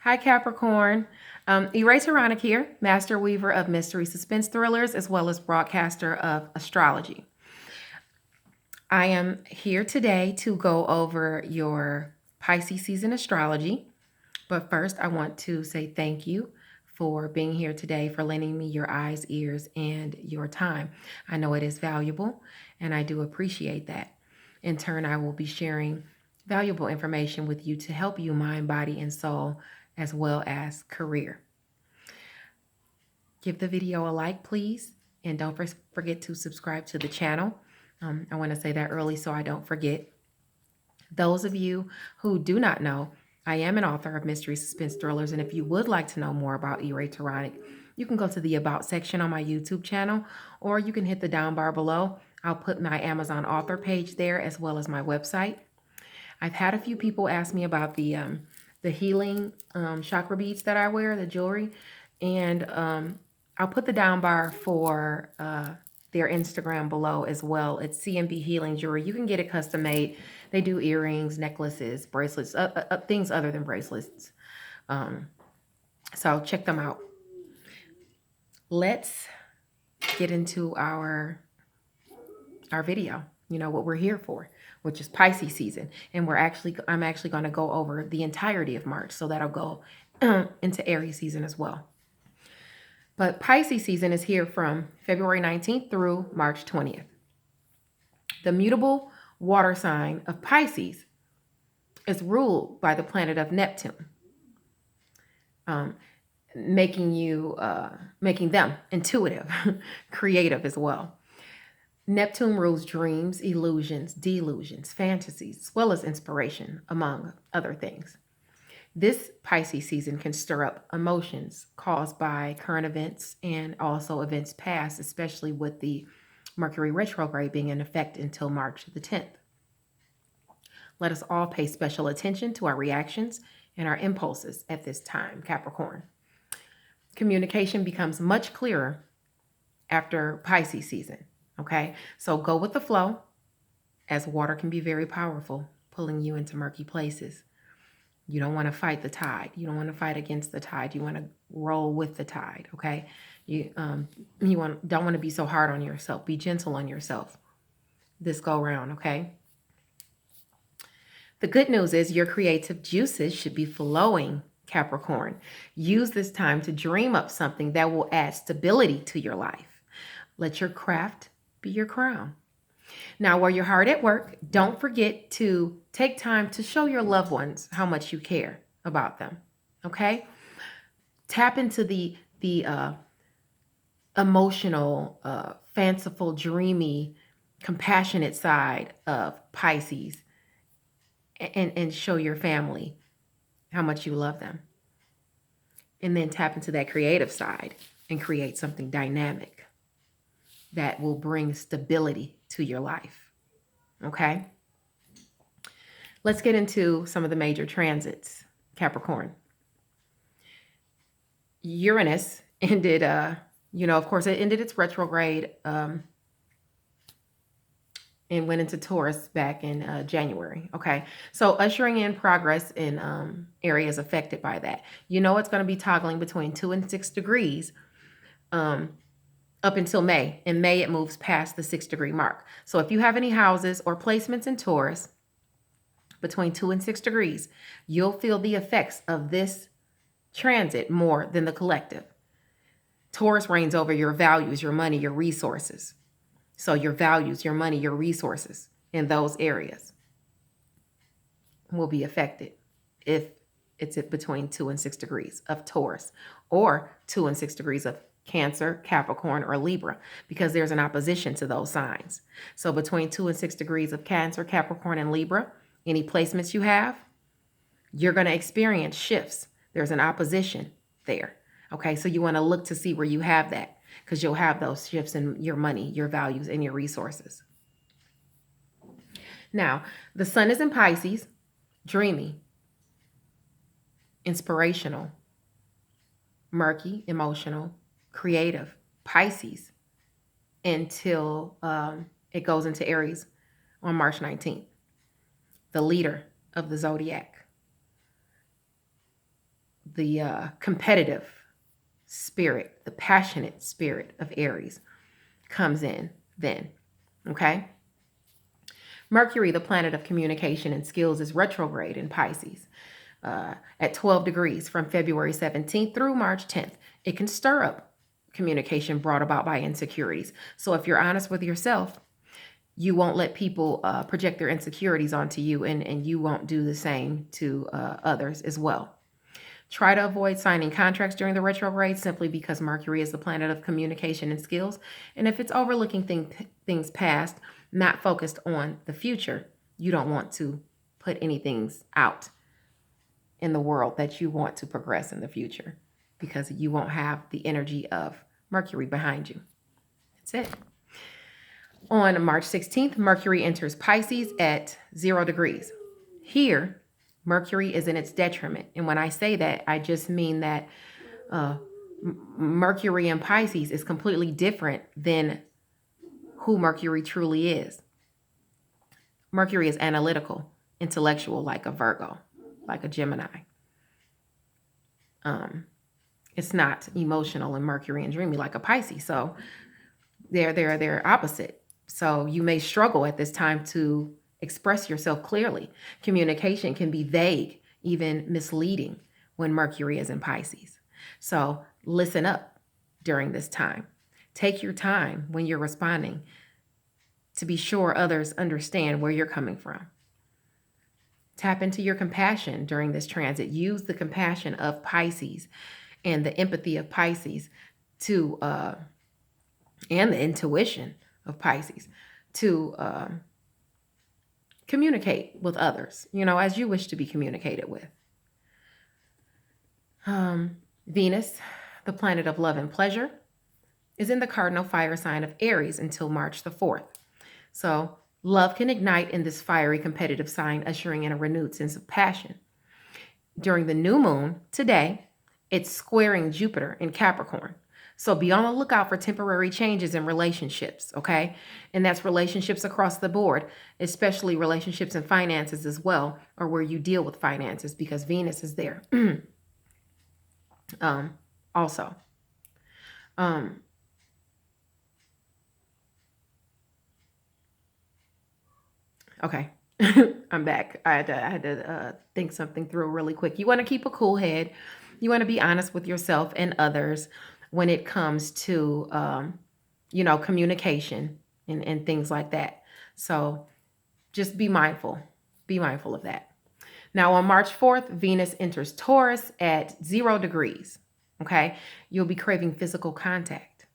Hi, Capricorn. Eratoronica here, master weaver of mystery suspense thrillers, as well as broadcaster of astrology. I am here today to go over your Pisces season astrology. But first, I want to say thank you for being here today, for lending me your eyes, ears, and your time. I know it is valuable, and I do appreciate that. In turn, I will be sharing valuable information with you to help you mind, body, and soul, as well as career. Give the video a like, please, and don't forget to subscribe to the channel. I want to say that early so I don't forget. Those of you who do not know, I am an author of mystery suspense thrillers, and if you would like to know more about Eratoronica, you can go to the About section on my YouTube channel, or you can hit the down bar below. I'll put my Amazon author page there, as well as my website. I've had a few people ask me about the healing chakra beads that I wear, the jewelry, and I'll put the down bar for their Instagram below as well. It's CMB Healing Jewelry. You can get it custom made. They do earrings, necklaces, bracelets, things other than bracelets. So check them out. Let's get into our video. You know what we're here for, which is Pisces season, and I'm actually going to go over the entirety of March, so that'll go into Aries season as well. But Pisces season is here from February 19th through March 20th. The mutable water sign of Pisces is ruled by the planet of Neptune, making them intuitive, creative as well. Neptune rules dreams, illusions, delusions, fantasies, as well as inspiration, among other things. This Pisces season can stir up emotions caused by current events and also events past, especially with the Mercury retrograde being in effect until March the 10th. Let us all pay special attention to our reactions and our impulses at this time, Capricorn. Communication becomes much clearer after Pisces season, okay? So go with the flow, as water can be very powerful, pulling you into murky places. You don't want to fight the tide. You don't want to fight against the tide. You want to roll with the tide, okay? You don't want to be so hard on yourself. Be gentle on yourself this go round, okay? The good news is your creative juices should be flowing, Capricorn. Use this time to dream up something that will add stability to your life. Let your craft be your crown. Now, while you're hard at work, don't forget to take time to show your loved ones how much you care about them, okay? Tap into the emotional, fanciful, dreamy, compassionate side of Pisces, and show your family how much you love them. And then tap into that creative side and create something dynamic that will bring stability to your life, okay? Let's get into some of the major transits, Capricorn. Uranus ended, of course, it ended its retrograde and went into Taurus back in January, okay? So ushering in progress in areas affected by that. You know it's going to be toggling between 2 and 6 degrees up until May. In May, it moves past the 6-degree mark. So if you have any houses or placements in Taurus between 2 and 6 degrees, you'll feel the effects of this transit more than the collective. Taurus reigns over your values, your money, your resources. So your values, your money, your resources in those areas will be affected if it's between 2 and 6 degrees of Taurus, or 2 and 6 degrees of Cancer, Capricorn, or Libra, because there's an opposition to those signs. So between 2 and 6 degrees of Cancer, Capricorn, and Libra, any placements you have, you're going to experience shifts. There's an opposition there. Okay, so you want to look to see where you have that, because you'll have those shifts in your money, your values, and your resources. Now, the sun is in Pisces, dreamy, inspirational, murky, emotional, creative, Pisces, until it goes into Aries on March 19th, the leader of the zodiac. competitive spirit, the passionate spirit of Aries comes in then. Okay. Mercury, the planet of communication and skills, is retrograde in Pisces at 12 degrees from February 17th through March 10th. It can stir up communication brought about by insecurities. So if you're honest with yourself, you won't let people project their insecurities onto you, and you won't do the same to others as well. Try to avoid signing contracts during the retrograde simply because Mercury is the planet of communication and skills. And if it's overlooking things past, not focused on the future, you don't want to put anything out in the world that you want to progress in the future, because you won't have the energy of Mercury behind you. That's it. On March 16th, Mercury enters Pisces at 0 degrees. Here, Mercury is in its detriment. And when I say that, I just mean that Mercury in Pisces is completely different than who Mercury truly is. Mercury is analytical, intellectual, like a Virgo, like a Gemini. It's not emotional and Mercury and dreamy like a Pisces. So they're opposite. So you may struggle at this time to express yourself clearly. Communication can be vague, even misleading when Mercury is in Pisces. So listen up during this time. Take your time when you're responding to be sure others understand where you're coming from. Tap into your compassion during this transit. Use the compassion of Pisces and the empathy of Pisces to, and the intuition of Pisces to communicate with others, as you wish to be communicated with. Venus, the planet of love and pleasure, is in the cardinal fire sign of Aries until March the 4th. So love can ignite in this fiery competitive sign, ushering in a renewed sense of passion. During the new moon today, it's squaring Jupiter in Capricorn. So be on the lookout for temporary changes in relationships, okay? And that's relationships across the board, especially relationships and finances as well, or where you deal with finances, because Venus is there. Also. Okay, I'm back. I had to think something through really quick. You want to keep a cool head. You want to be honest with yourself and others when it comes to, communication and things like that. So just be mindful. Be mindful of that. Now on March 4th, Venus enters Taurus at 0 degrees. Okay, you'll be craving physical contact.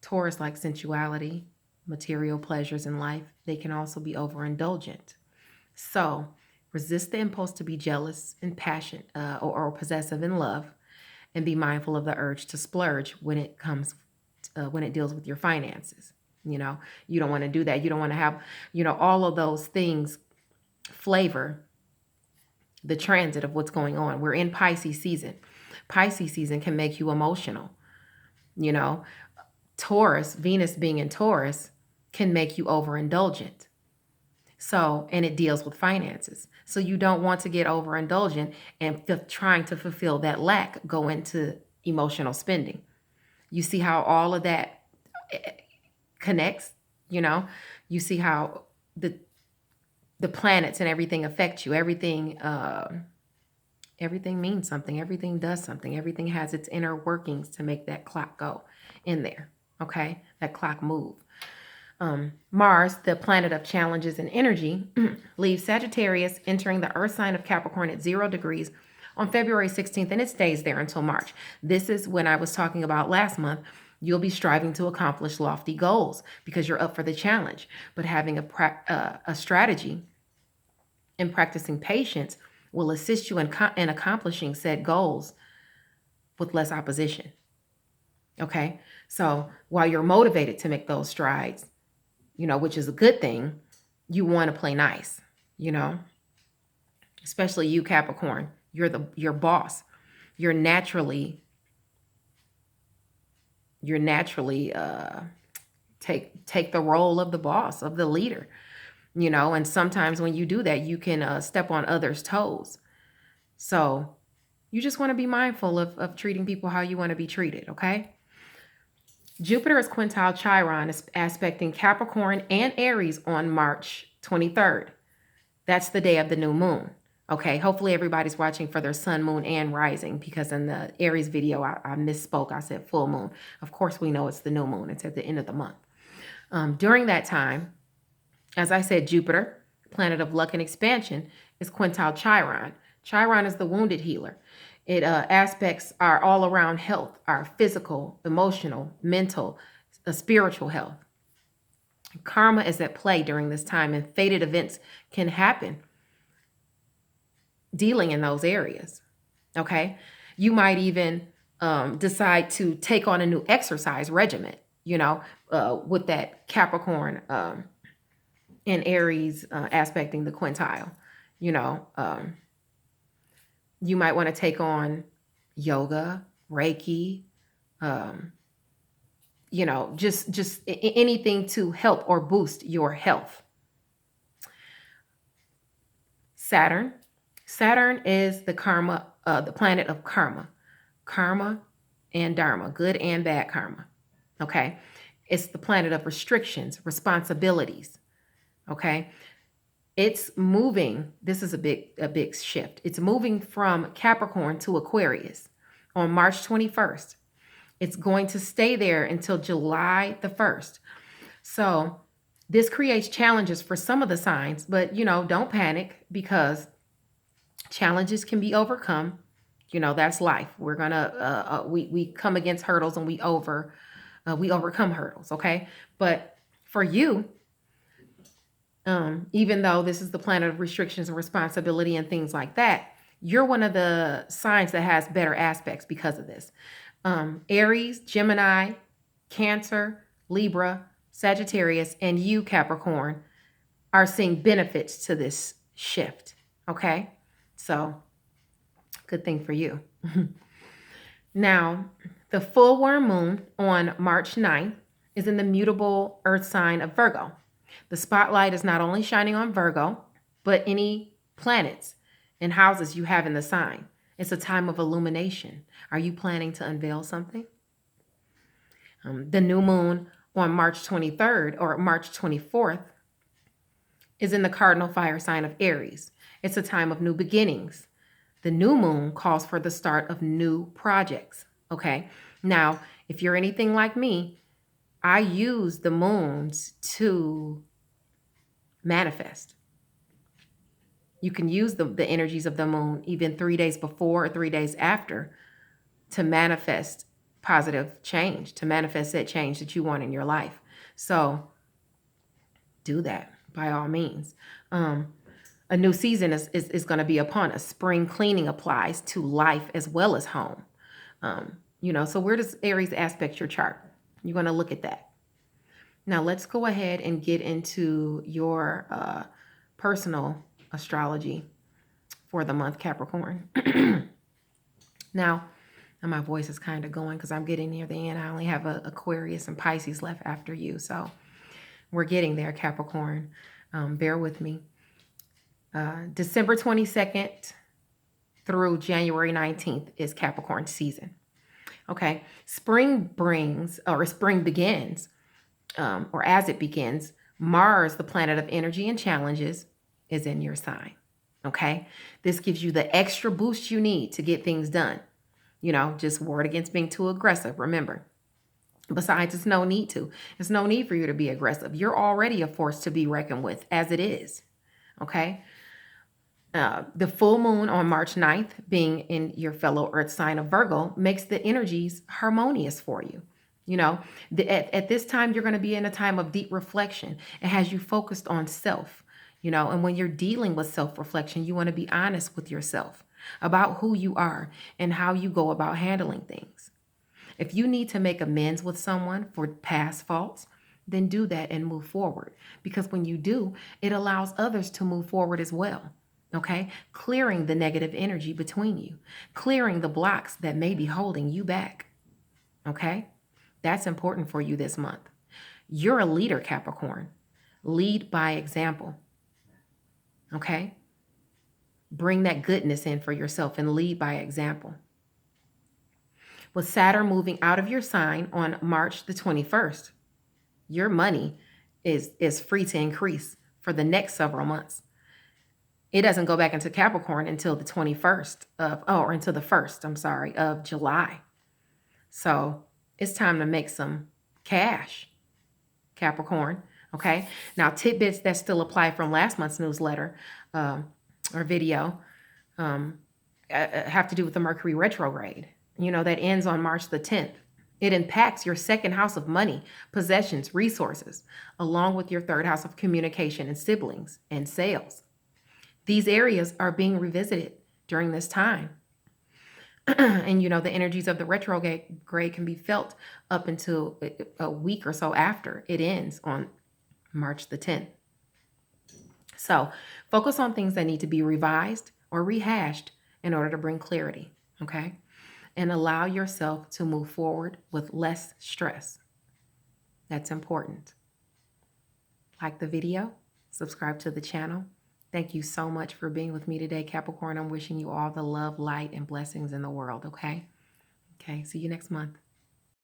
Taurus likes sensuality, material pleasures in life. They can also be overindulgent. So resist the impulse to be jealous and passionate or possessive in love, and be mindful of the urge to splurge when it deals with your finances. You don't want to do that. You don't want to have, all of those things flavor the transit of what's going on. We're in Pisces season. Pisces season can make you emotional. Taurus, Venus being in Taurus, can make you overindulgent. So, and it deals with finances. So you don't want to get overindulgent and trying to fulfill that lack go into emotional spending. You see how all of that connects, you see how the planets and everything affect you. Everything means something. Everything does something. Everything has its inner workings to make that clock go in there. Okay, that clock move. Mars, the planet of challenges and energy, leaves Sagittarius, entering the Earth sign of Capricorn at 0 degrees on February 16th, and it stays there until March. This is when I was talking about last month. You'll be striving to accomplish lofty goals because you're up for the challenge. But having a strategy and practicing patience will assist you in accomplishing said goals with less opposition. Okay, so while you're motivated to make those strides, which is a good thing, you want to play nice, especially you, Capricorn. You're your boss. You're naturally take the role of the boss, of the leader, and sometimes when you do that, you can step on others' toes. So You just want to be mindful of treating people how you want to be treated, okay? Jupiter is quintile Chiron, is aspecting Capricorn and Aries on March 23rd. That's the day of the new moon. Okay, hopefully everybody's watching for their sun, moon, and rising, because in the Aries video, I misspoke. I said full moon. Of course, we know it's the new moon. It's at the end of the month. During that time, as I said, Jupiter, planet of luck and expansion, is quintile Chiron. Chiron is the wounded healer. It aspects our all around health, our physical, emotional, mental, spiritual health. Karma is at play during this time, and fated events can happen dealing in those areas. Okay. You might even decide to take on a new exercise regimen, with that Capricorn and Aries aspecting the quintile. You might want to take on yoga, Reiki, just anything to help or boost your health. Saturn is the planet of karma and dharma, good and bad karma. Okay. It's the planet of restrictions, responsibilities. Okay. It's moving. This is a big shift. It's moving from Capricorn to Aquarius on March 21st. It's going to stay there until July the 1st. So this creates challenges for some of the signs, but don't panic, because challenges can be overcome. That's life. We're gonna we come against hurdles, and we overcome hurdles. Okay, but for you, even though this is the planet of restrictions and responsibility and things like that, you're one of the signs that has better aspects because of this. Aries, Gemini, Cancer, Libra, Sagittarius, and you, Capricorn, are seeing benefits to this shift. Okay, so good thing for you. Now, the full worm moon on March 9th is in the mutable earth sign of Virgo. The spotlight is not only shining on Virgo, but any planets and houses you have in the sign. It's a time of illumination. Are you planning to unveil something? The new moon on March 23rd or March 24th is in the cardinal fire sign of Aries. It's a time of new beginnings. The new moon calls for the start of new projects. Okay. Now, if you're anything like me, I use the moons to manifest. You can use the energies of the moon even 3 days before or 3 days after to manifest positive change, to manifest that change that you want in your life. So do that by all means. A new season is going to be upon us. Spring cleaning applies to life as well as home. So where does Aries aspect your chart? You're going to look at that. Now let's go ahead and get into your personal astrology for the month Capricorn. Now my voice is kind of going because I'm getting near the end. I only have Aquarius and Pisces left after you. So we're getting there, Capricorn. Bear with me. December 22nd through January 19th is Capricorn season. Okay. Spring begins, or as it begins, Mars, the planet of energy and challenges, is in your sign. Okay. This gives you the extra boost you need to get things done. Just ward against being too aggressive. Remember, besides, it's no need to. There's no need for you to be aggressive. You're already a force to be reckoned with as it is. Okay. The full moon on March 9th, being in your fellow earth sign of Virgo, makes the energies harmonious for you. At this time, you're going to be in a time of deep reflection. It has you focused on self, and when you're dealing with self-reflection, you want to be honest with yourself about who you are and how you go about handling things. If you need to make amends with someone for past faults, then do that and move forward. Because when you do, it allows others to move forward as well. Okay? Clearing the negative energy between you, clearing the blocks that may be holding you back. Okay? That's important for you this month. You're a leader, Capricorn. Lead by example. Okay? Bring that goodness in for yourself and lead by example. With Saturn moving out of your sign on March the 21st, your money is free to increase for the next several months. It doesn't go back into Capricorn until the 21st of, oh, or until the 1st, I'm sorry, of July. So it's time to make some cash, Capricorn. Okay. Now, tidbits that still apply from last month's newsletter or video have to do with the Mercury retrograde. You know, that ends on March the 10th. It impacts your second house of money, possessions, resources, along with your third house of communication and siblings and sales. These areas are being revisited during this time. And you know, the energies of the retrograde can be felt up until a week or so after it ends on March the 10th. So focus on things that need to be revised or rehashed in order to bring clarity, okay? And allow yourself to move forward with less stress. That's important. Like the video, subscribe to the channel. Thank you so much for being with me today, Capricorn. I'm wishing you all the love, light, and blessings in the world, okay? Okay, see you next month.